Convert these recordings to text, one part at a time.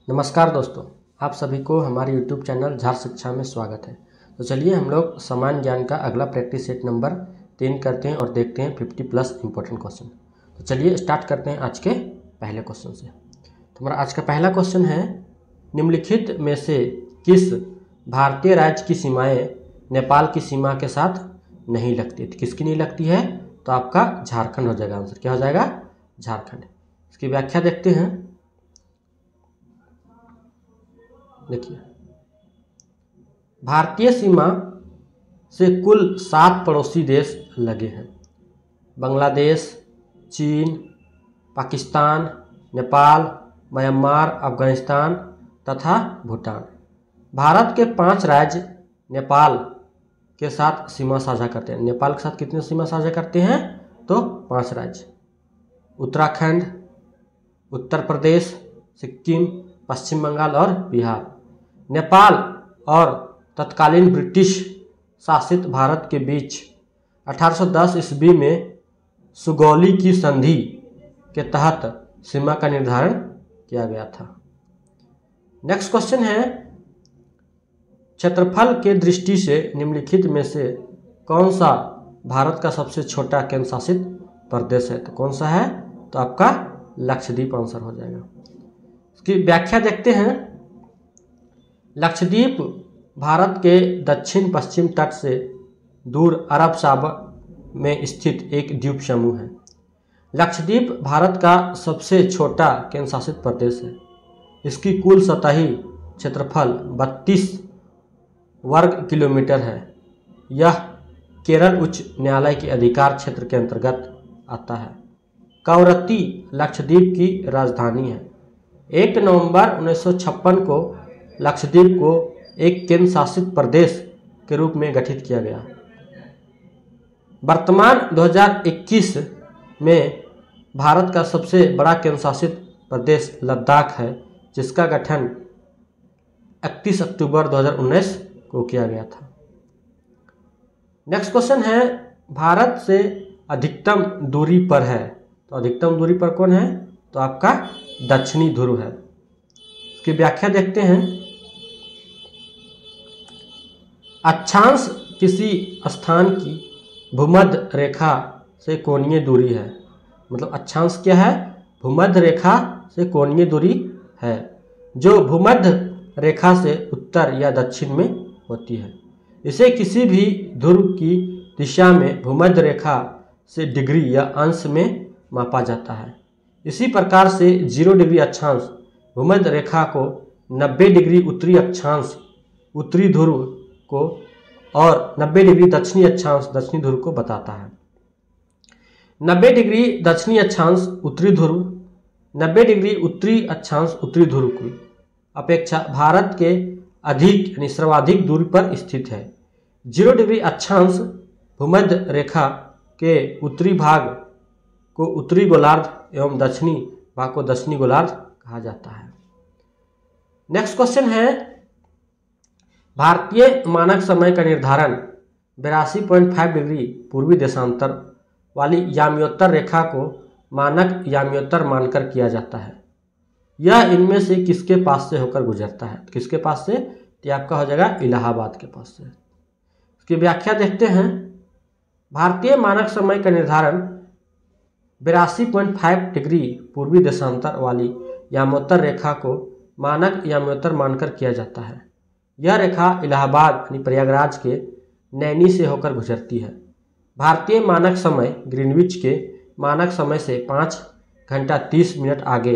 नमस्कार दोस्तों, आप सभी को हमारे YouTube चैनल झार शिक्षा में स्वागत है। तो चलिए हम लोग सामान्य ज्ञान का अगला प्रैक्टिस सेट नंबर 3 करते हैं और देखते हैं 50+ इम्पोर्टेंट क्वेश्चन। तो चलिए स्टार्ट करते हैं आज के पहले क्वेश्चन से। तो हमारा आज का पहला क्वेश्चन है, निम्नलिखित में से किस भारतीय राज्य की सीमाएँ नेपाल की सीमा के साथ नहीं लगती? तो किसकी नहीं लगती है? तो आपका झारखंड हो जाएगा आंसर। क्या हो जाएगा? झारखंड। इसकी व्याख्या देखते हैं। देखिए, भारतीय सीमा से कुल 7 पड़ोसी देश लगे हैं। बांग्लादेश, चीन, पाकिस्तान, नेपाल, म्यांमार, अफगानिस्तान तथा भूटान। भारत के 5 राज्य नेपाल के साथ सीमा साझा करते हैं। नेपाल के साथ कितने सीमा साझा करते हैं? तो 5 राज्य। उत्तराखंड, उत्तर प्रदेश, सिक्किम, पश्चिम बंगाल और बिहार। नेपाल और तत्कालीन ब्रिटिश शासित भारत के बीच 1810 ईस्वी में सुगौली की संधि के तहत सीमा का निर्धारण किया गया था। नेक्स्ट क्वेश्चन है, क्षेत्रफल के दृष्टि से निम्नलिखित में से कौन सा भारत का सबसे छोटा केंद्र शासित प्रदेश है? तो कौन सा है? तो आपका लक्षद्वीप आंसर हो जाएगा। इसकी व्याख्या देखते हैं। लक्षद्वीप भारत के दक्षिण पश्चिम तट से दूर अरब सागर में स्थित एक द्वीप समूह है। लक्षद्वीप भारत का सबसे छोटा केंद्र शासित प्रदेश है। इसकी कुल सतही क्षेत्रफल 32 वर्ग किलोमीटर है। यह केरल उच्च न्यायालय के अधिकार क्षेत्र के अंतर्गत आता है। कवरत्ती लक्षद्वीप की राजधानी है। 1 नवंबर 1956 को लक्षद्वीप को एक केंद्र शासित प्रदेश के रूप में गठित किया गया। वर्तमान 2021 में भारत का सबसे बड़ा केंद्र शासित प्रदेश लद्दाख है, जिसका गठन 31 अक्टूबर 2019 को किया गया था। नेक्स्ट क्वेश्चन है, भारत से अधिकतम दूरी पर है। तो अधिकतम दूरी पर कौन है? तो आपका दक्षिणी ध्रुव है। इसकी व्याख्या देखते हैं। अक्षांश किसी स्थान की भूमध्य रेखा से कोणीय दूरी है। मतलब अक्षांश क्या है? भूमध्य रेखा से कोणीय दूरी है, जो भूमध्य रेखा से उत्तर या दक्षिण में होती है। इसे किसी भी ध्रुव की दिशा में भूमध्य रेखा से डिग्री या अंश में मापा जाता है। इसी प्रकार से 0 डिग्री अक्षांश भूमध्य रेखा को, 90 डिग्री उत्तरी अक्षांश उत्तरी ध्रुव को और 90 डिग्री दक्षिणी अक्षांश दक्षिणी ध्रुव को बताता है। 90 डिग्री दक्षिणी अक्षांश उत्तरी ध्रुव, 90 डिग्री उत्तरी अक्षांश उत्तरी ध्रुव की अपेक्षा भारत के अधिक यानी सर्वाधिक दूरी पर स्थित है। 0 डिग्री अक्षांश भूमध्य रेखा के उत्तरी भाग को उत्तरी गोलार्ध एवं दक्षिणी भाग को दक्षिणी गोलार्ध कहा जाता है। नेक्स्ट क्वेश्चन है, भारतीय मानक समय का निर्धारण 82.5 डिग्री पूर्वी देशांतर वाली याम्योत्तर रेखा को मानक याम्योत्तर मानकर किया जाता है। यह इनमें से किसके पास से होकर गुजरता है? किसके पास से? तो आपका हो जाएगा इलाहाबाद के पास से। इसकी व्याख्या देखते हैं। भारतीय मानक समय का निर्धारण 82.5 डिग्री पूर्वी देशांतर वाली याम्योत्तर रेखा को मानक याम्योत्तर मानकर किया जाता है। यह रेखा इलाहाबाद यानी प्रयागराज के नैनी से होकर गुजरती है। भारतीय मानक समय ग्रीनविच के मानक समय से 5 घंटा 30 मिनट आगे,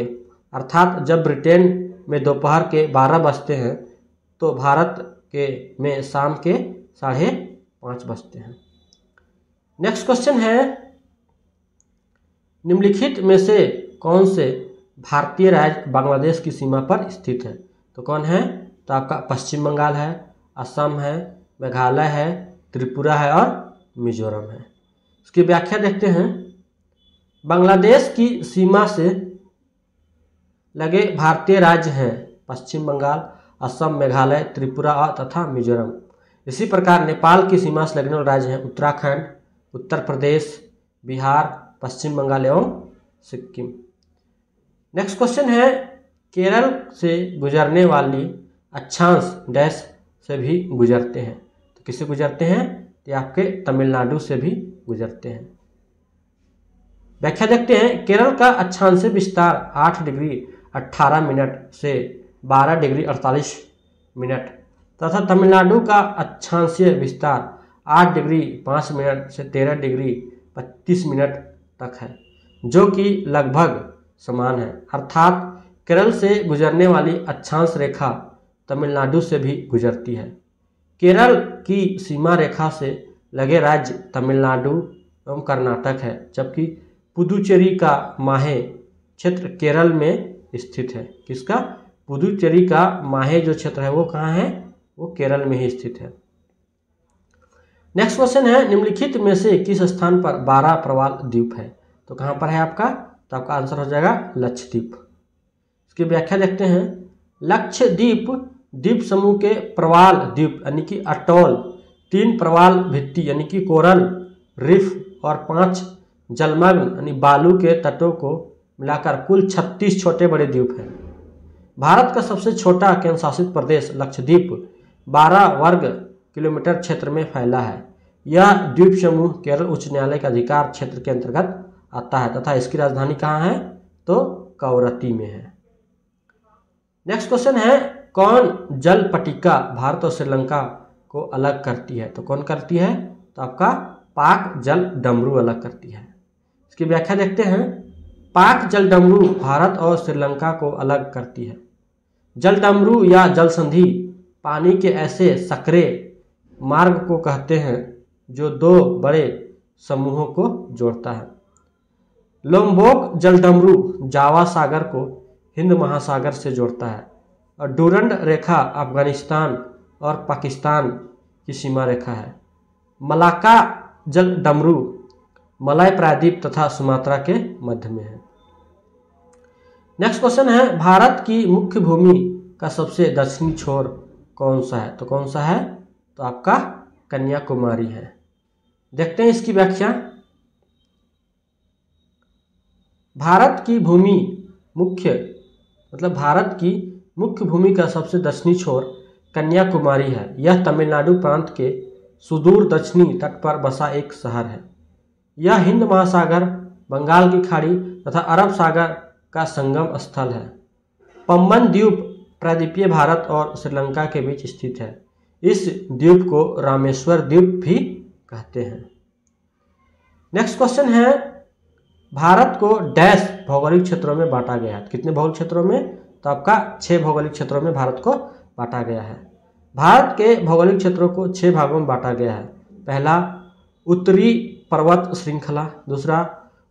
अर्थात जब ब्रिटेन में दोपहर के 12 बजते हैं तो भारत के में शाम के 5:30 बजते हैं। नेक्स्ट क्वेश्चन है, निम्नलिखित में से कौन से भारतीय राज्य बांग्लादेश की सीमा पर स्थित है? तो कौन है? तो आपका पश्चिम बंगाल है, असम है, मेघालय है, त्रिपुरा है और मिजोरम है। इसकी व्याख्या देखते हैं। बांग्लादेश की सीमा से लगे भारतीय राज्य हैं पश्चिम बंगाल, असम, मेघालय, त्रिपुरा तथा मिजोरम। इसी प्रकार नेपाल की सीमा से लगने वाले राज्य हैं उत्तराखंड, उत्तर प्रदेश, बिहार, पश्चिम बंगाल एवं सिक्किम। नेक्स्ट क्वेश्चन है, केरल से गुजरने वाली अक्षांश डैश से भी गुजरते हैं। तो किससे गुजरते हैं? ये आपके तमिलनाडु से भी गुजरते हैं। व्याख्या देखते हैं। केरल का अक्षांशीय विस्तार 8 डिग्री 18 मिनट से 12 डिग्री 48 मिनट तथा तमिलनाडु का अक्षांशीय विस्तार 8 डिग्री 5 मिनट से 13 डिग्री 35 मिनट तक है, जो कि लगभग समान है। अर्थात केरल से गुजरने वाली अक्षांश रेखा तमिलनाडु से भी गुजरती है। केरल की सीमा रेखा से लगे राज्य तमिलनाडु एवं कर्नाटक है, जबकि पुदुचेरी का माहे क्षेत्र केरल में स्थित है। किसका? पुदुचेरी का माहे जो क्षेत्र है वो कहाँ है? वो केरल में ही स्थित है। नेक्स्ट क्वेश्चन है, निम्नलिखित में से किस स्थान पर 12 प्रवाल द्वीप है? तो कहाँ पर है आपका? तो आपका आंसर हो जाएगा लक्षद्वीप। इसकी व्याख्या देखते हैं। लक्षद्वीप द्वीप समूह के प्रवाल द्वीप यानी कि अटोल, 3 प्रवाल भित्ति यानी कि कोरल रीफ और 5 जलमग्न यानी बालू के तटों को मिलाकर कुल 36 छोटे बड़े द्वीप हैं। भारत का सबसे छोटा केंद्र शासित प्रदेश लक्षद्वीप 12 वर्ग किलोमीटर क्षेत्र में फैला है। यह द्वीप समूह केरल उच्च न्यायालय के अधिकार क्षेत्र के अंतर्गत आता है तथा इसकी राजधानी कहाँ है? तो कवरत्ती में है। नेक्स्ट क्वेश्चन है, कौन जल पट्टिका भारत और श्रीलंका को अलग करती है? तो कौन करती है? तो आपका पाक जल डमरू अलग करती है। इसकी व्याख्या देखते हैं। पाक जल डमरू भारत और श्रीलंका को अलग करती है। जल डमरू या जल संधि पानी के ऐसे सकरे मार्ग को कहते हैं जो 2 बड़े समूहों को जोड़ता है। लोम्बोक जल डमरू जावा सागर को हिंद महासागर से जोड़ता है और डूरंड रेखा अफगानिस्तान और पाकिस्तान की सीमा रेखा है। मलाक्का जल डमरू मलय प्रायद्वीप तथा सुमात्रा के मध्य में है। नेक्स्ट क्वेश्चन है, भारत की मुख्य भूमि का सबसे दक्षिणी छोर कौन सा है? तो कौन सा है? तो आपका कन्याकुमारी है। देखते हैं इसकी व्याख्या। भारत की मुख्य भूमि का सबसे दक्षिणी छोर कन्याकुमारी है। यह तमिलनाडु प्रांत के सुदूर दक्षिणी तट पर बसा एक शहर है। यह हिंद महासागर, बंगाल की खाड़ी तथा अरब सागर का संगम स्थल है। पम्बन द्वीप प्रायद्वीपीय भारत और श्रीलंका के बीच स्थित है। इस द्वीप को रामेश्वर द्वीप भी कहते हैं। नेक्स्ट क्वेश्चन है, भारत को डैश भौगोलिक क्षेत्रों में बांटा गया है। कितने भौगोलिक क्षेत्रों में? तो आपका 6 भौगोलिक क्षेत्रों में भारत को बांटा गया है। भारत के भौगोलिक क्षेत्रों को 6 भागों में बांटा गया है। पहला, उत्तरी पर्वत श्रृंखला। दूसरा,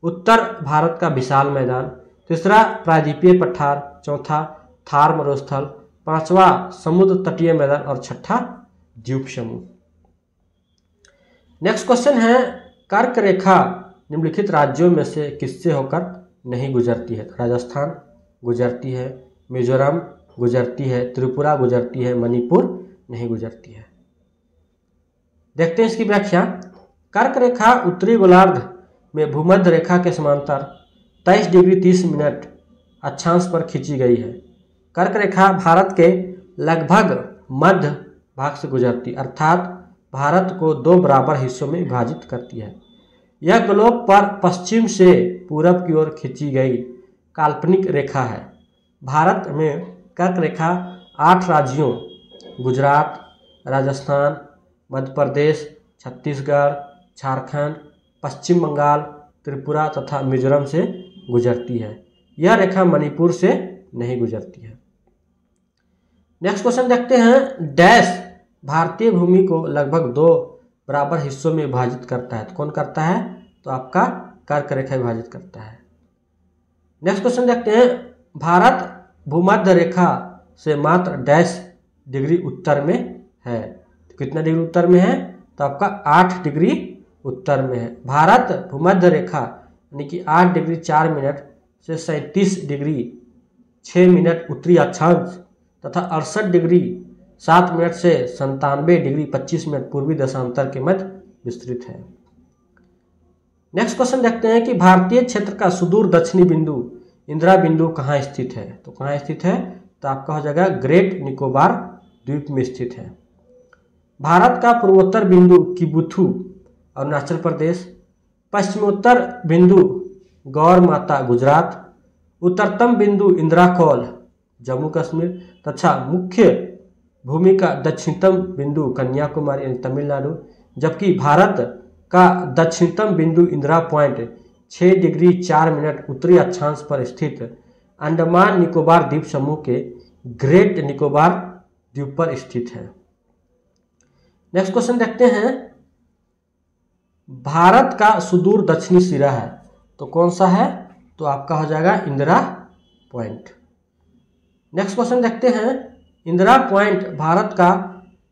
उत्तर भारत का विशाल मैदान। तीसरा, प्रायद्वीपीय पठार। चौथा, थार मरुस्थल। पांचवा, समुद्र तटीय मैदान और छठा, द्वीप समूह। नेक्स्ट क्वेश्चन है, कर्क रेखा निम्नलिखित राज्यों में से किससे होकर नहीं गुजरती है? राजस्थान गुजरती है, मिजोरम गुजरती है, त्रिपुरा गुजरती है, मणिपुर नहीं गुजरती है। देखते हैं इसकी व्याख्या। कर्क रेखा उत्तरी गोलार्ध में भूमध्य रेखा के समांतर 23 डिग्री 30 मिनट अक्षांश पर खींची गई है। कर्क रेखा भारत के लगभग मध्य भाग से गुजरती, अर्थात भारत को 2 बराबर हिस्सों में विभाजित करती है। यह ग्लोब पर पश्चिम से पूरब की ओर खींची गई काल्पनिक रेखा है। भारत में कर्क रेखा 8 राज्यों गुजरात, राजस्थान, मध्य प्रदेश, छत्तीसगढ़, झारखंड, पश्चिम बंगाल, त्रिपुरा तथा मिजोरम से गुजरती है। यह रेखा मणिपुर से नहीं गुजरती है। नेक्स्ट क्वेश्चन देखते हैं, डैश भारतीय भूमि को लगभग 2 बराबर हिस्सों में विभाजित करता है। तो कौन करता है? तो आपका कर्क रेखा विभाजित करता है। नेक्स्ट क्वेश्चन देखते हैं, भारत भूमध्य रेखा से मात्र डैश डिग्री उत्तर में है। तो कितना डिग्री उत्तर में है? तो आपका 8 डिग्री उत्तर में है। भारत भूमध्य रेखा यानी कि 8 डिग्री 4 मिनट से 37 डिग्री 6 मिनट उत्तरी अक्षांश तथा 68 डिग्री 7 मिनट से 97 डिग्री 25 मिनट पूर्वी देशांतर के मध्य विस्तृत है। नेक्स्ट क्वेश्चन देखते हैं कि भारतीय क्षेत्र का सुदूर दक्षिणी बिंदु इंदिरा बिंदु कहाँ स्थित है? तो कहाँ स्थित है? तो आपका हो जाएगा ग्रेट निकोबार द्वीप में स्थित है। भारत का पूर्वोत्तर बिंदु किबुथु अरुणाचल प्रदेश, पश्चिमोत्तर बिंदु गौर माता गुजरात, उत्तरतम बिंदु इंदिरा कौल जम्मू कश्मीर तथा मुख्य भूमि का दक्षिणतम बिंदु कन्याकुमारी यानी तमिलनाडु, जबकि भारत का दक्षिणतम बिंदु इंदिरा पॉइंट 6 डिग्री 4 मिनट उत्तरी अक्षांश पर स्थित अंडमान निकोबार द्वीप समूह के ग्रेट निकोबार द्वीप पर स्थित है। नेक्स्ट क्वेश्चन देखते हैं, भारत का सुदूर दक्षिणी सिरा है तो कौन सा है? तो आपका हो जाएगा इंदिरा पॉइंट। नेक्स्ट क्वेश्चन देखते हैं, इंदिरा पॉइंट भारत का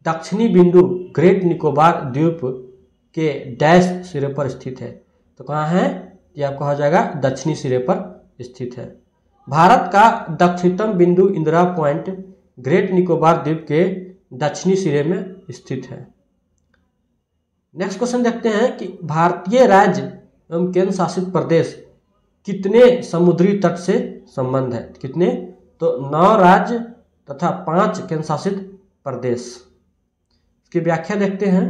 दक्षिणी बिंदु ग्रेट निकोबार द्वीप के डैश सिरे पर स्थित है तो कहाँ है? ये आपका हो जाएगा दक्षिणी सिरे पर स्थित है। भारत का दक्षिणतम बिंदु इंदिरा पॉइंट ग्रेट निकोबार द्वीप के दक्षिणी सिरे में स्थित है। नेक्स्ट क्वेश्चन देखते हैं कि भारतीय राज्य एवं केंद्र शासित प्रदेश कितने समुद्री तट से संबंध है? कितने? तो 9 राज्य तथा 5 केंद्र शासित प्रदेश। इसकी व्याख्या देखते हैं,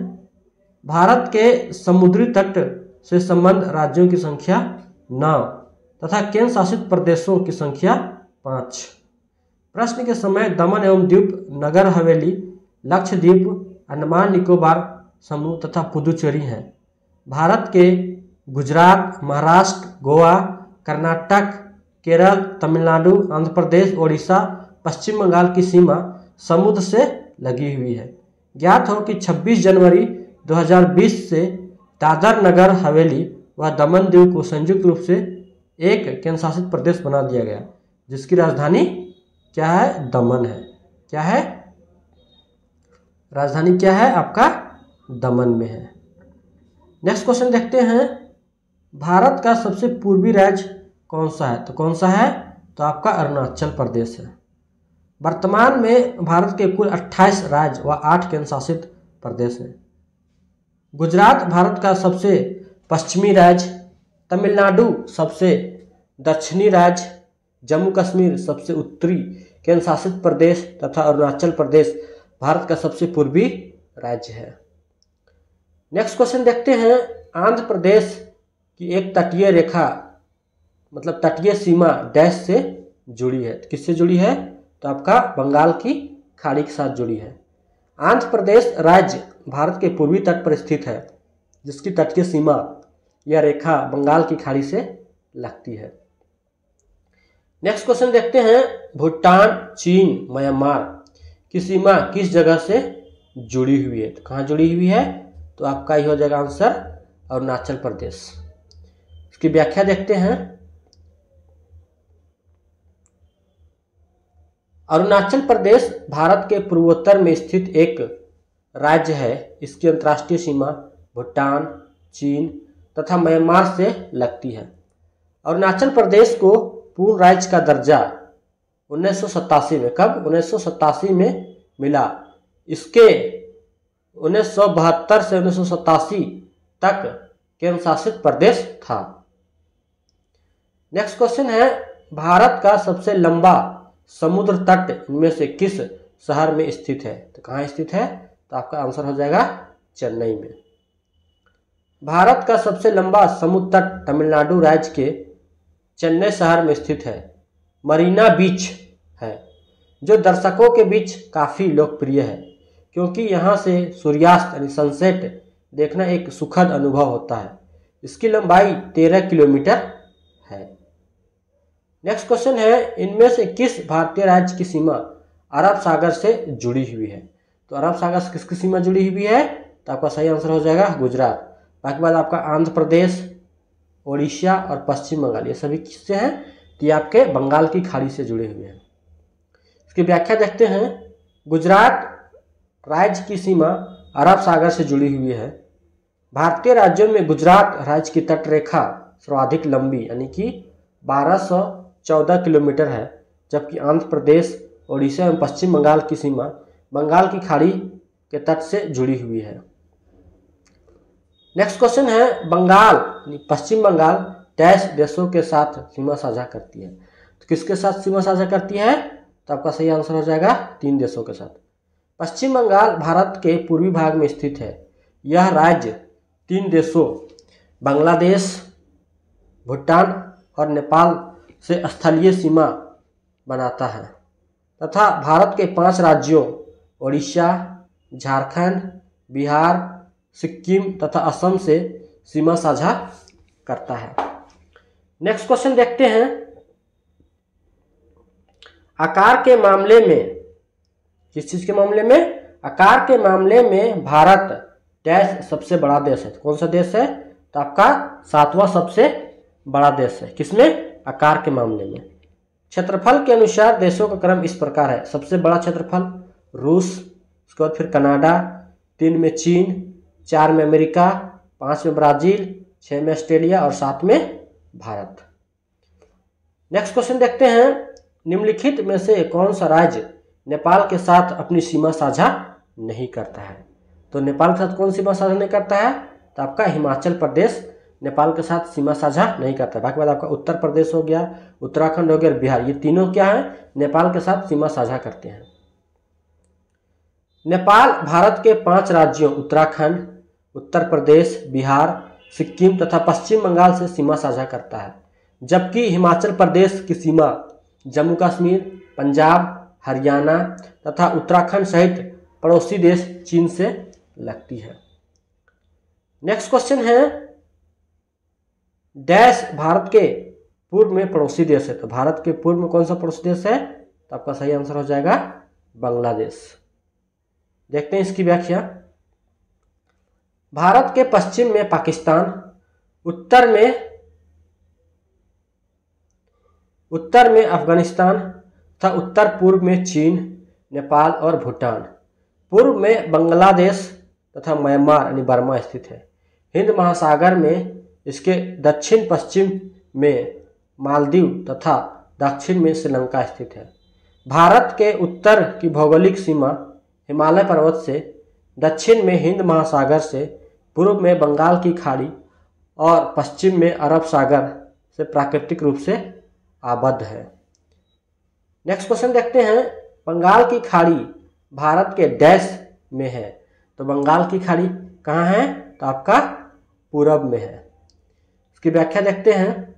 भारत के समुद्री तट से संबंध राज्यों की संख्या 9 तथा केंद्र शासित प्रदेशों की संख्या 5। प्रश्न के समय दमन एवं द्वीप, नगर हवेली, लक्षद्वीप, अंडमान निकोबार समूह तथा पुदुचेरी हैं। भारत के गुजरात, महाराष्ट्र, गोवा, कर्नाटक, केरल, तमिलनाडु, आंध्र प्रदेश, ओडिशा, पश्चिम बंगाल की सीमा समुद्र से लगी हुई है। ज्ञात हो कि 26 जनवरी 2020 से दादर नगर हवेली व दमन द्वीप को संयुक्त रूप से एक केंद्र शासित प्रदेश बना दिया गया, जिसकी राजधानी क्या है? दमन है। क्या है? राजधानी क्या है? आपका दमन में है। नेक्स्ट क्वेश्चन देखते हैं, भारत का सबसे पूर्वी राज्य कौन सा है? तो कौन सा है? तो आपका अरुणाचल प्रदेश है। वर्तमान में भारत के कुल 28 राज्य व 8 केंद्र शासित प्रदेश हैं। गुजरात भारत का सबसे पश्चिमी राज्य, तमिलनाडु सबसे दक्षिणी राज्य, जम्मू कश्मीर सबसे उत्तरी केंद्र शासित प्रदेश तथा अरुणाचल प्रदेश भारत का सबसे पूर्वी राज्य है। नेक्स्ट क्वेश्चन देखते हैं, आंध्र प्रदेश की एक तटीय रेखा मतलब तटीय सीमा डैश से जुड़ी है। किससे जुड़ी है? तो आपका बंगाल की खाड़ी के साथ जुड़ी है। आंध्र प्रदेश राज्य भारत के पूर्वी तट पर स्थित है, जिसकी तटीय सीमा यह रेखा बंगाल की खाड़ी से लगती है। नेक्स्ट क्वेश्चन देखते हैं, भूटान, चीन, म्यांमार की सीमा किस जगह से जुड़ी हुई है? तो कहाँ जुड़ी हुई है? तो आपका ही हो जाएगा आंसर अरुणाचल प्रदेश। इसकी व्याख्या देखते हैं, अरुणाचल प्रदेश भारत के पूर्वोत्तर में स्थित एक राज्य है। इसकी अंतर्राष्ट्रीय सीमा भूटान, चीन तथा म्यांमार से लगती है। अरुणाचल प्रदेश को पूर्ण राज्य का दर्जा 1987 में, कब? 1987 में मिला। इसके 1972 से 1987 तक केंद्र शासित प्रदेश था। नेक्स्ट क्वेश्चन है, भारत का सबसे लंबा समुद्र तट इनमें से किस शहर में स्थित है? तो कहाँ स्थित है? तो आपका आंसर हो जाएगा चेन्नई में। भारत का सबसे लंबा समुद्र तट तमिलनाडु राज्य के चेन्नई शहर में स्थित है। मरीना बीच है, जो दर्शकों के बीच काफ़ी लोकप्रिय है, क्योंकि यहाँ से सूर्यास्त यानी सनसेट देखना एक सुखद अनुभव होता है। इसकी लंबाई 13 किलोमीटर है। नेक्स्ट क्वेश्चन है, इनमें से किस भारतीय राज्य की सीमा अरब सागर से जुड़ी हुई है? तो अरब सागर से किसकी सीमा जुड़ी हुई है? तो आपका सही आंसर हो जाएगा गुजरात। बाकी बाद आपका आंध्र प्रदेश, ओडिशा और पश्चिम बंगाल, ये सभी किससे हैं? तो ये आपके बंगाल की खाड़ी से जुड़े हुए हैं। इसकी व्याख्या देखते हैं, गुजरात राज्य की सीमा अरब सागर से जुड़ी हुई है। भारतीय राज्यों में गुजरात राज्य की तट रेखा सर्वाधिक लंबी यानी कि 1214 किलोमीटर है, जबकि आंध्र प्रदेश, ओडिशा एवं पश्चिम बंगाल की सीमा बंगाल की खाड़ी के तट से जुड़ी हुई है। नेक्स्ट क्वेश्चन है, बंगाल पश्चिम बंगाल डैश देशों के साथ सीमा साझा करती है? तो किसके साथ सीमा साझा करती है? तो आपका सही आंसर हो जाएगा 3 देशों के साथ। पश्चिम बंगाल भारत के पूर्वी भाग में स्थित है। यह राज्य 3 देशों बांग्लादेश, भूटान और नेपाल से स्थलीय सीमा बनाता है तथा भारत के 5 राज्यों ओडिशा, झारखंड, बिहार, सिक्किम तथा असम से सीमा साझा करता है। नेक्स्ट क्वेश्चन देखते हैं। आकार के मामले में, किस चीज के मामले में? आकार के मामले में भारत डैश सबसे बड़ा देश है। कौन सा देश है? तो आपका 7वां सबसे बड़ा देश है। किसमें? आकार के मामले में। क्षेत्रफल के अनुसार देशों का क्रम इस प्रकार है। सबसे बड़ा क्षेत्रफल रूस, उसके बाद फिर कनाडा, 3 में चीन, 4 में अमेरिका, 5 में ब्राजील, 6 में ऑस्ट्रेलिया और 7 में भारत। नेक्स्ट क्वेश्चन देखते हैं। निम्नलिखित में से कौन सा राज्य नेपाल के साथ अपनी सीमा साझा नहीं करता है? तो नेपाल के साथ कौन सीमा साझा नहीं करता है? तो आपका हिमाचल प्रदेश नेपाल के साथ सीमा साझा नहीं करता है। बाकी बात आपका उत्तर प्रदेश हो गया, उत्तराखंड हो गया, बिहार, ये तीनों क्या है? नेपाल के साथ सीमा साझा करते हैं। नेपाल भारत के 5 राज्यों उत्तराखंड, उत्तर प्रदेश, बिहार, सिक्किम तथा पश्चिम बंगाल से सीमा साझा करता है, जबकि हिमाचल प्रदेश की सीमा जम्मू कश्मीर, पंजाब, हरियाणा तथा उत्तराखंड सहित पड़ोसी देश चीन से लगती है। नेक्स्ट क्वेश्चन है। डैश भारत के पूर्व में पड़ोसी देश है। तो भारत के पूर्व में कौन सा पड़ोसी देश है? तो आपका सही आंसर हो जाएगा बांग्लादेश। देखते हैं इसकी व्याख्या। भारत के पश्चिम में पाकिस्तान, उत्तर में अफगानिस्तान तथा उत्तर पूर्व में चीन, नेपाल और भूटान, पूर्व में बांग्लादेश तथा म्यांमार यानी बर्मा स्थित है। हिंद महासागर में इसके दक्षिण पश्चिम में मालदीव तथा दक्षिण में श्रीलंका स्थित है। भारत के उत्तर की भौगोलिक सीमा हिमालय पर्वत से, दक्षिण में हिंद महासागर से, पूर्व में बंगाल की खाड़ी और पश्चिम में अरब सागर से प्राकृतिक रूप से आबद्ध है। नेक्स्ट क्वेश्चन देखते हैं। बंगाल की खाड़ी भारत के डैश में है। तो बंगाल की खाड़ी कहाँ है? तो आपका पूरब में है। इसकी व्याख्या देखते हैं।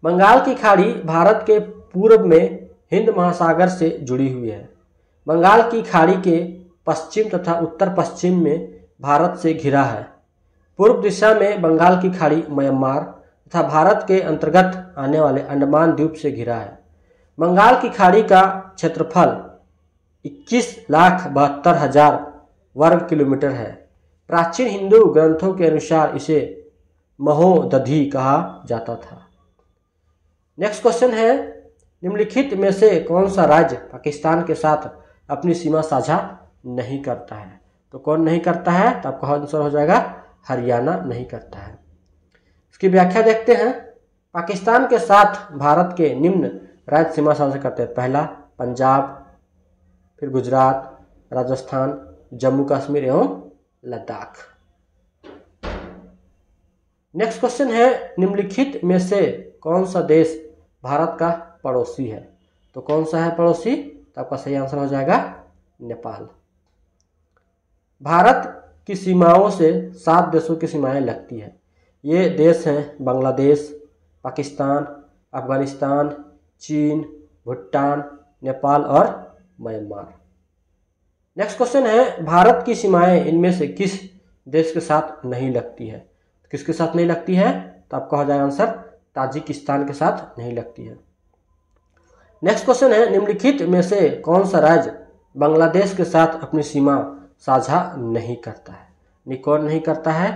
बंगाल की खाड़ी भारत के पूर्व में हिंद महासागर से जुड़ी हुई है। बंगाल की खाड़ी के पश्चिम तथा उत्तर पश्चिम में भारत से घिरा है। पूर्व दिशा में बंगाल की खाड़ी म्यांमार तथा भारत के अंतर्गत आने वाले अंडमान द्वीप से घिरा है। बंगाल की खाड़ी का क्षेत्रफल 21,72,000 वर्ग किलोमीटर है। प्राचीन हिंदू ग्रंथों के अनुसार इसे महोदधि कहा जाता था। नेक्स्ट क्वेश्चन है। निम्नलिखित में से कौन सा राज्य पाकिस्तान के साथ अपनी सीमा साझा नहीं करता है? तो कौन नहीं करता है? तो आपका आंसर हो जाएगा हरियाणा नहीं करता है। इसकी व्याख्या देखते हैं। पाकिस्तान के साथ भारत के निम्न राज्य सीमा साझा करते हैं। पहला पंजाब, फिर गुजरात, राजस्थान, जम्मू कश्मीर एवं लद्दाख। नेक्स्ट क्वेश्चन है। निम्नलिखित में से कौन सा देश भारत का पड़ोसी है? तो कौन सा है पड़ोसी? तो आपका सही आंसर हो जाएगा नेपाल। भारत की सीमाओं से 7 देशों की सीमाएं लगती है। ये देश हैं बांग्लादेश, पाकिस्तान, अफगानिस्तान, चीन, भूटान, नेपाल और म्यांमार। नेक्स्ट क्वेश्चन है। भारत की सीमाएं इनमें से किस देश के साथ नहीं लगती है? तो किसके साथ नहीं लगती है? तो आपका हो जाएगा आंसर ताजिकिस्तान के साथ नहीं लगती है। नेक्स्ट क्वेश्चन है। निम्नलिखित में से कौन सा राज्य बांग्लादेश के साथ अपनी सीमा साझा नहीं करता है? कौन नहीं करता है?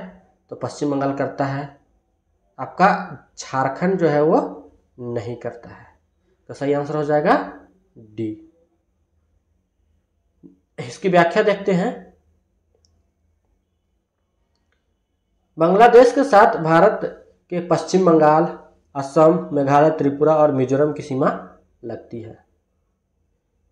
तो पश्चिम बंगाल करता है। आपका झारखंड जो है वो नहीं करता है। तो सही आंसर हो जाएगा डी। इसकी व्याख्या देखते हैं। बांग्लादेश के साथ भारत के पश्चिम बंगाल, असम, मेघालय, त्रिपुरा और मिजोरम की सीमा लगती है।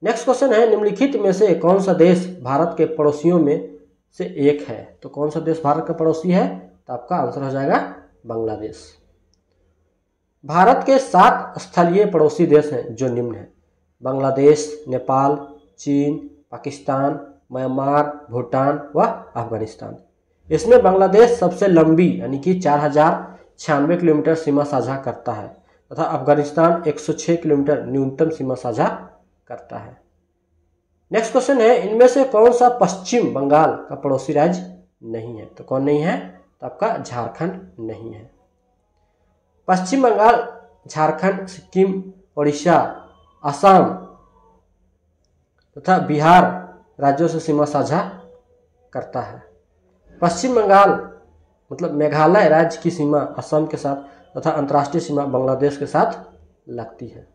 नेक्स्ट क्वेश्चन है। निम्नलिखित में से कौन सा देश भारत के पड़ोसियों में से एक है? तो कौन सा देश भारत का पड़ोसी है? तो आपका आंसर हो जाएगा बांग्लादेश। भारत के 7 स्थलीय पड़ोसी देश हैं जो निम्न हैं: बांग्लादेश, नेपाल, चीन, पाकिस्तान, म्यांमार, भूटान व अफगानिस्तान। इसमें बांग्लादेश सबसे लंबी यानी कि 4096 किलोमीटर सीमा साझा करता है तथा अफगानिस्तान 106 किलोमीटर न्यूनतम सीमा साझा करता है। नेक्स्ट क्वेश्चन है, इनमें से कौन सा पश्चिम बंगाल का पड़ोसी राज्य नहीं है? तो कौन नहीं है? तो आपका झारखंड नहीं है। पश्चिम बंगाल झारखंड, सिक्किम, उड़ीसा, असम तथा बिहार राज्यों से सीमा साझा करता है। पश्चिम बंगाल मतलब मेघालय राज्य की सीमा असम के साथ तथा अंतर्राष्ट्रीय सीमा बांग्लादेश के साथ लगती है।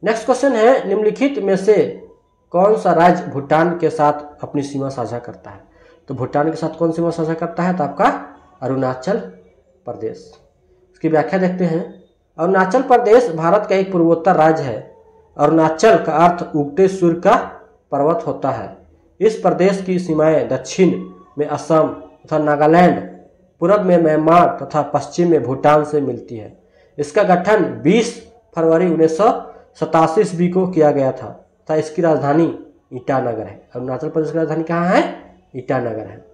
नेक्स्ट क्वेश्चन है, निम्नलिखित में से कौन सा राज्य भूटान के साथ अपनी सीमा साझा करता है? तो भूटान के साथ कौन सीमा साझा करता है? तो आपका अरुणाचल प्रदेश। इसकी व्याख्या देखते हैं। अरुणाचल प्रदेश भारत का एक पूर्वोत्तर राज्य है। अरुणाचल का अर्थ उगते सूर्य का पर्वत होता है। इस प्रदेश की सीमाएं दक्षिण में असम तथा नागालैंड, पूर्व में म्यांमार तथा पश्चिम में भूटान से मिलती है। इसका गठन 20 फरवरी 1987 ईस्वी को किया गया था तथा इसकी राजधानी ईटानगर है। अरुणाचल प्रदेश की राजधानी कहाँ है? ईटानगर है।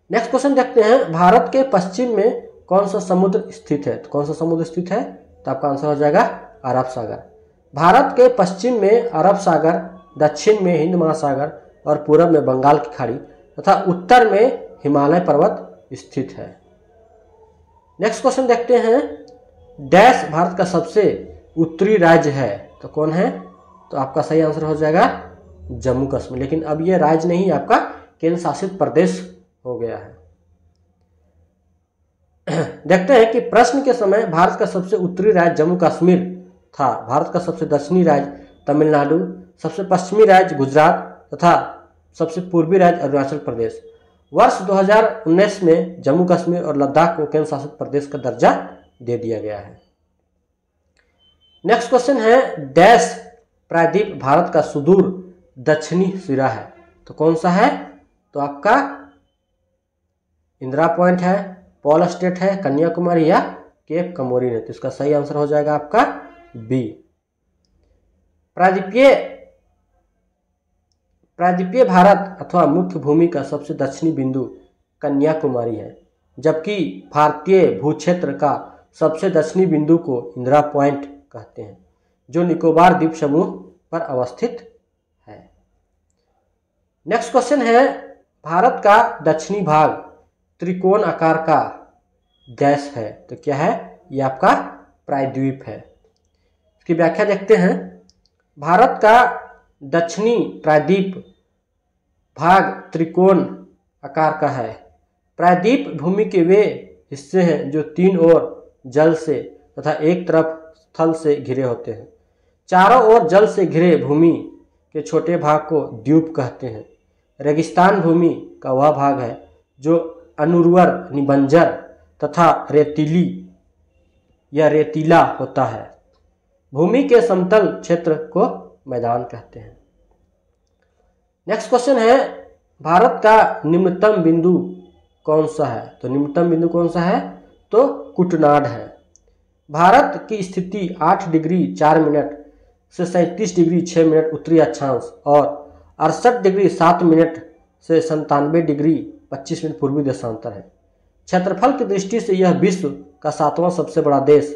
नेक्स्ट क्वेश्चन देखते हैं, भारत के पश्चिम में कौन सा समुद्र स्थित है? तो कौन सा समुद्र स्थित है? तो आपका आंसर हो जाएगा अरब सागर। भारत के पश्चिम में अरब सागर, दक्षिण में हिंद महासागर और पूर्व में बंगाल की खाड़ी तथा उत्तर में हिमालय पर्वत स्थित है। नेक्स्ट क्वेश्चन देखते हैं, डैश भारत का सबसे उत्तरी राज्य है? तो कौन है? तो आपका सही आंसर हो जाएगा जम्मू कश्मीर। लेकिन अब यह राज्य नहीं, आपका केंद्र शासित प्रदेश हो गया है। देखते हैं कि प्रश्न के समय भारत का सबसे उत्तरी राज्य जम्मू कश्मीर था, भारत का सबसे दक्षिणी राज्य तमिलनाडु, सबसे पश्चिमी राज्य गुजरात तथा सबसे पूर्वी राज्य अरुणाचल प्रदेश। वर्ष 2019 में जम्मू कश्मीर और लद्दाख को केंद्र शासित प्रदेश का दर्जा दे दिया गया है। नेक्स्ट क्वेश्चन है, डैश प्रायद्वीप भारत का सुदूर दक्षिणी सिरा है? तो कौन सा है? तो आपका इंदिरा पॉइंट है, पॉल स्टेट है, कन्याकुमारी या केप कमोरिन है। तो इसका सही आंसर हो जाएगा आपका बी। प्रायद्वीपीय भारत अथवा मुख्य भूमि का सबसे दक्षिणी बिंदु कन्याकुमारी है, जबकि भारतीय भूक्षेत्र का सबसे दक्षिणी बिंदु को इंदिरा पॉइंट कहते हैं, जो निकोबार द्वीप समूह पर अवस्थित है। नेक्स्ट क्वेश्चन है, भारत का दक्षिणी भाग त्रिकोण आकार का डैश है? तो क्या है? यह आपका प्रायद्वीप है। इसकी व्याख्या देखते हैं। भारत का दक्षिणी प्रायद्वीप भाग त्रिकोण आकार का है। प्रायद्वीप भूमि के वे हिस्से हैं जो तीन ओर जल से तथा एक तरफ स्थल से घिरे होते हैं। चारों ओर जल से घिरे भूमि के छोटे भाग को द्वीप कहते हैं। रेगिस्तान भूमि का वह भाग है जो अनुर्वर, निबंजर तथा रेतीली या रेतीला होता है। भूमि के समतल क्षेत्र को मैदान कहते हैं। नेक्स्ट क्वेश्चन है, भारत का निम्नतम बिंदु कौन सा है? तो निम्नतम बिंदु कौन सा है? तो कुटनाड है। भारत की स्थिति 8 डिग्री 4 मिनट से 37 डिग्री 6 मिनट उत्तरी अक्षांश और 68 डिग्री 7 मिनट से 97 डिग्री 25 मिनट पूर्वी देशांतर है। क्षेत्रफल की दृष्टि से यह विश्व का 7वां सबसे बड़ा देश।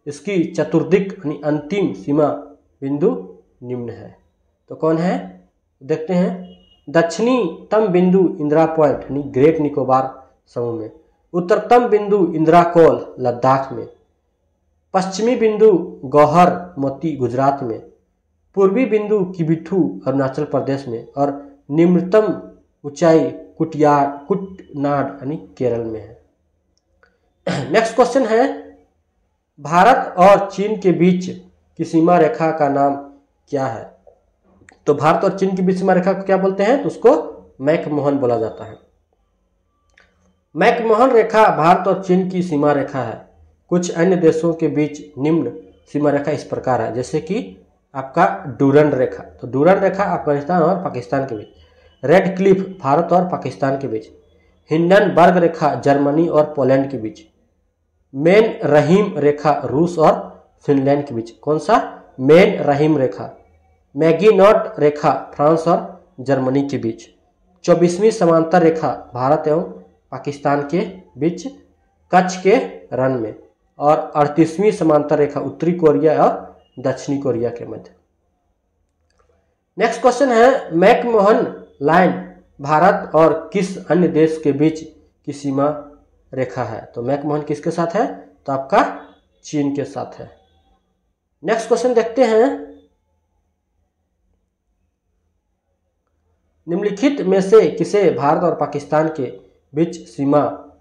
इसकी चतुर्दिक यानी अंतिम सीमा बिंदु निम्न है। तो कौन है? देखते हैं। दक्षिणीतम बिंदु इंदिरा पॉइंट यानी ग्रेट निकोबार समूह में, उत्तरतम बिंदु इंदिरा कोल लद्दाख में, पश्चिमी बिंदु गौहर मोती गुजरात में, पूर्वी बिंदु किबिथू अरुणाचल प्रदेश में और निम्नतम ऊंचाई कुटनाड यानी केरल में है। नेक्स्ट क्वेश्चन है, भारत और चीन के बीच की सीमा रेखा का नाम क्या है? तो भारत और चीन के बीच सीमा रेखा को क्या बोलते हैं? तो उसको मैकमोहन बोला जाता है। मैकमोहन रेखा भारत और चीन की सीमा रेखा है। कुछ अन्य देशों के बीच निम्न सीमा रेखा इस प्रकार है, जैसे कि आपका डूरंड रेखा। तो डूरंड रेखा अफगानिस्तान और पाकिस्तान के बीच, रेड क्लिफ भारत और पाकिस्तान के बीच, हिंडनबर्ग रेखा जर्मनी और पोलैंड के बीच, मेन रहीम रेखा रूस और फिनलैंड के बीच? कौन सा? मेन रहीम रेखा। मैगिनॉट रेखा फ्रांस और जर्मनी के बीच। 24वीं समांतर रेखा भारत एवं पाकिस्तान के बीच कच्छ के रण में। और 38वीं समांतर रेखा उत्तरी कोरिया और दक्षिणी कोरिया के मध्य। नेक्स्ट क्वेश्चन है, मैकमोहन लाइन भारत और किस अन्य देश के बीच की सीमा रेखा है? तो मैकमोहन किसके साथ है? तो आपका चीन के साथ है। नेक्स्ट क्वेश्चन देखते हैं, निम्नलिखित में से किसे भारत और पाकिस्तान के बीच सीमा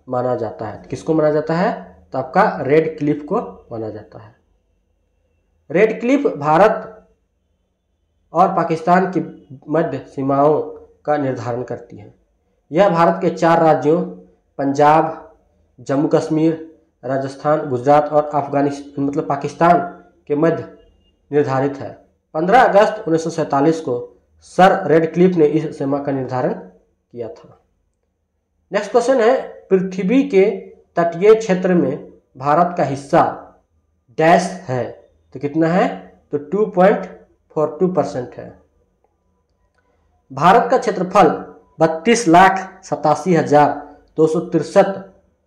माना जाता है? किसको माना जाता है? तो आपका रेड क्लिफ को माना जाता है। रेड क्लिफ भारत और पाकिस्तान की मध्य सीमाओं का निर्धारण करती है। यह भारत के 4 राज्यों पंजाब, जम्मू कश्मीर, राजस्थान, गुजरात और अफगानिस्तान मतलब पाकिस्तान के मध्य निर्धारित है। 15 अगस्त 1947 को सर रेडक्लिफ ने इस सीमा का निर्धारण किया था। नेक्स्ट क्वेश्चन है, पृथ्वी के तटीय क्षेत्र में भारत का हिस्सा डैश है? तो कितना है? तो 2.42% है। भारत का क्षेत्रफल 32,87,263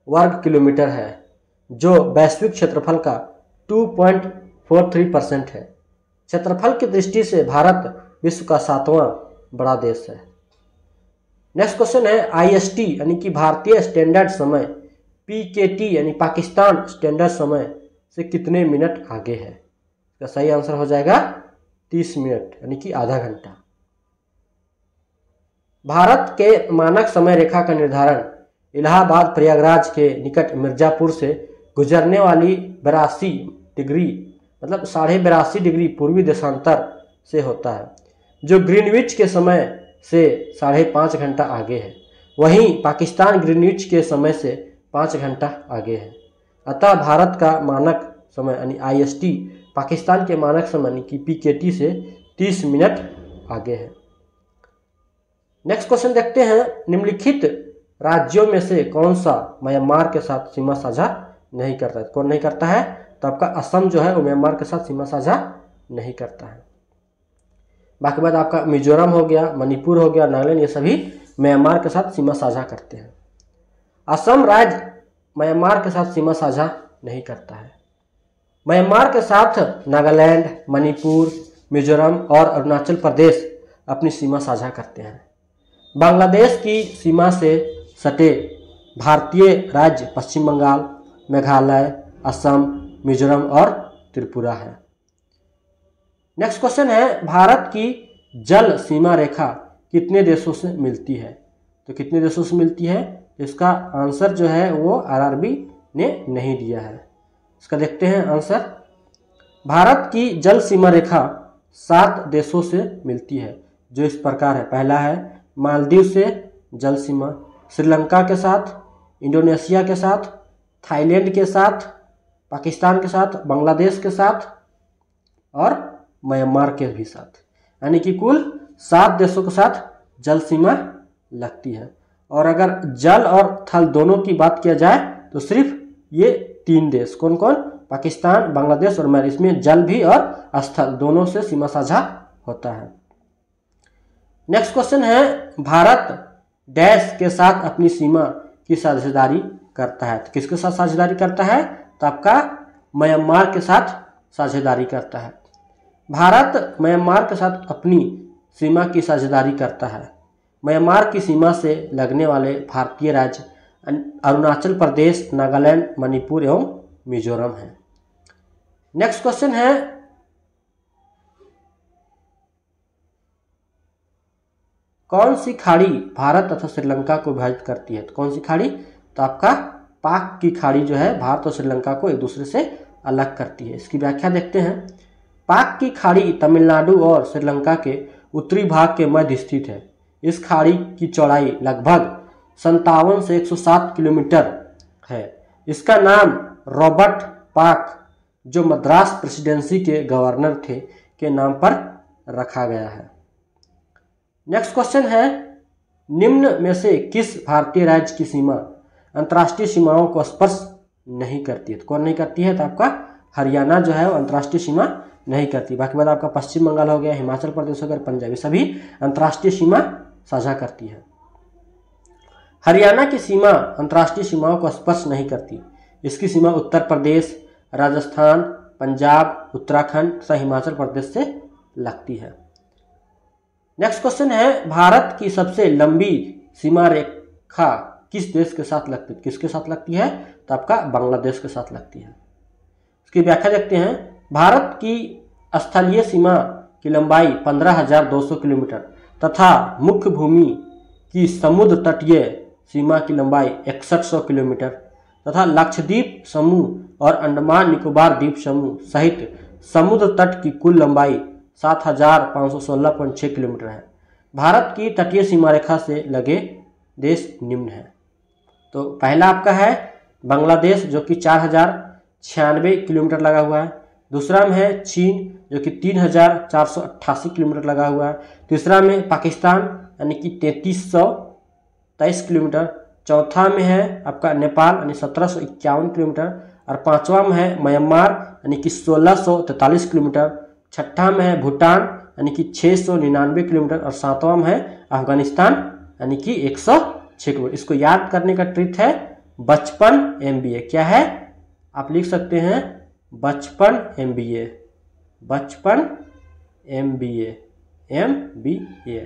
वर्ग किलोमीटर है, जो वैश्विक क्षेत्रफल का 2.43% है। क्षेत्रफल की दृष्टि से भारत विश्व का 7वां बड़ा देश है। नेक्स्ट क्वेश्चन है, IST यानी कि भारतीय स्टैंडर्ड समय PKT यानी पाकिस्तान स्टैंडर्ड समय से कितने मिनट आगे है? इसका सही आंसर हो जाएगा 30 मिनट यानी कि आधा घंटा। भारत के मानक समय रेखा का निर्धारण इलाहाबाद प्रयागराज के निकट मिर्जापुर से गुजरने वाली 82 डिग्री मतलब 82.5 डिग्री पूर्वी देशांतर से होता है, जो ग्रीनविच के समय से 5.5 घंटा आगे है। वहीं पाकिस्तान ग्रीनविच के समय से 5 घंटा आगे है। अतः भारत का मानक समय यानी IST पाकिस्तान के मानक समय यानी कि PKT से 30 मिनट आगे है। नेक्स्ट क्वेश्चन देखते हैं, निम्नलिखित राज्यों में से कौन सा म्यांमार के साथ सीमा साझा नहीं करता है? कौन नहीं करता है? तो आपका असम जो है वो म्यांमार के साथ सीमा साझा नहीं करता है। बाकी बात आपका मिजोरम हो गया, मणिपुर हो गया, नागालैंड, ये सभी म्यांमार के साथ सीमा साझा करते हैं। असम राज्य म्यांमार के साथ सीमा साझा नहीं करता है। म्यांमार के साथ नागालैंड, मणिपुर, मिजोरम और अरुणाचल प्रदेश अपनी सीमा साझा करते हैं। बांग्लादेश की सीमा से सटे भारतीय राज्य पश्चिम बंगाल, मेघालय, असम, मिजोरम और त्रिपुरा है। नेक्स्ट क्वेश्चन है, भारत की जल सीमा रेखा कितने देशों से मिलती है? तो कितने देशों से मिलती है? इसका आंसर जो है वो RRB ने नहीं दिया है। इसका देखते हैं आंसर। भारत की जल सीमा रेखा 7 देशों से मिलती है, जो इस प्रकार है। पहला है मालदीव से जल सीमा, श्रीलंका के साथ, इंडोनेशिया के साथ, थाईलैंड के साथ, पाकिस्तान के साथ, बांग्लादेश के साथ और म्यांमार के भी साथ, यानी कि कुल 7 देशों के साथ जल सीमा लगती है। और अगर जल और थल दोनों की बात किया जाए तो सिर्फ ये 3 देश, कौन कौन? पाकिस्तान, बांग्लादेश और म्यांमार, इसमें जल भी और स्थल दोनों से सीमा साझा होता है। नेक्स्ट क्वेश्चन है, भारत डैश के साथ अपनी सीमा की साझेदारी करता है? तो किसके साथ साझेदारी करता है? तो आपका म्यांमार के साथ साझेदारी करता है। भारत म्यांमार के साथ अपनी सीमा की साझेदारी करता है। म्यांमार की सीमा से लगने वाले भारतीय राज्य अरुणाचल प्रदेश, नागालैंड, मणिपुर एवं मिजोरम है। नेक्स्ट क्वेश्चन है, कौन सी खाड़ी भारत तथा श्रीलंका को विभाजित करती है? तो कौन सी खाड़ी? तो आपका पाक की खाड़ी जो है भारत और श्रीलंका को एक दूसरे से अलग करती है। इसकी व्याख्या देखते हैं। पाक की खाड़ी तमिलनाडु और श्रीलंका के उत्तरी भाग के मध्य स्थित है। इस खाड़ी की चौड़ाई लगभग 57 से 107 किलोमीटर है। इसका नाम रॉबर्ट पाक, जो मद्रास प्रेसिडेंसी के गवर्नर थे, के नाम पर रखा गया है। नेक्स्ट क्वेश्चन है, निम्न में से किस भारतीय राज्य की सीमा अंतर्राष्ट्रीय सीमाओं को स्पर्श नहीं करती है। तो कौन नहीं करती है? तो आपका हरियाणा जो है वो अंतर्राष्ट्रीय सीमा नहीं करती। बाकी बात आपका पश्चिम बंगाल हो गया, हिमाचल प्रदेश हो गया, पंजाब, सभी अंतर्राष्ट्रीय सीमा साझा करती है। हरियाणा की सीमा अंतर्राष्ट्रीय सीमाओं को स्पर्श नहीं करती। इसकी सीमा उत्तर प्रदेश, राजस्थान, पंजाब, उत्तराखंड तथा हिमाचल प्रदेश से लगती है। नेक्स्ट क्वेश्चन है, भारत की सबसे लंबी सीमा रेखा किस देश के साथ लगती है? किसके साथ लगती है? तो आपका बांग्लादेश के साथ लगती है। इसकी व्याख्या देखते हैं। भारत की स्थलीय सीमा की लंबाई 15,200 किलोमीटर तथा मुख्य भूमि की समुद्र तटीय सीमा की लंबाई 6100 किलोमीटर तथा लक्षद्वीप समूह और अंडमान निकोबार द्वीप समूह सहित समुद्र तट की कुल लंबाई 7,516.6 किलोमीटर है। भारत की तटीय सीमा रेखा से लगे देश निम्न है। तो पहला आपका है बांग्लादेश जो कि 4,096 किलोमीटर लगा हुआ है। दूसरा में है चीन जो कि 3,488 किलोमीटर लगा हुआ है। तीसरा में पाकिस्तान यानी कि 3,323 किलोमीटर। चौथा में है आपका नेपाल यानी 1,751 किलोमीटर। और पांचवा में है म्यांमार यानी कि 1,643 किलोमीटर। छठा में है भूटान यानी कि 699 किलोमीटर। और सातवां में है अफगानिस्तान यानी कि 106 किलोमीटर। इसको याद करने का ट्रिक है 55 MBA। क्या है? आप लिख सकते हैं 55 MBA, 55 MBA, MBA।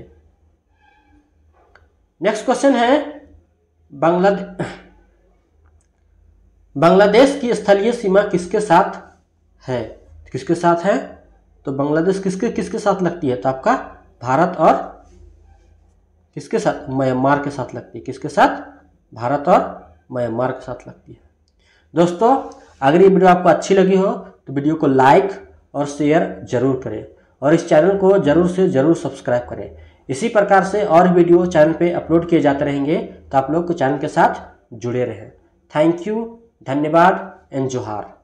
Next question है, बांग्लादेश की स्थलीय सीमा किसके साथ है? किसके साथ है? तो बांग्लादेश किसके साथ लगती है? तो आपका भारत और किसके साथ? म्यांमार के साथ लगती है। किसके साथ? भारत और म्यांमार के साथ लगती है। दोस्तों अगर ये वीडियो आपको अच्छी लगी हो तो वीडियो को लाइक और शेयर जरूर करें और इस चैनल को जरूर से जरूर सब्सक्राइब करें। इसी प्रकार से और वीडियो चैनल पे अपलोड किए जाते रहेंगे तो आप लोग को चैनल के साथ जुड़े रहें। थैंक यू, धन्यवाद एंड जोहार।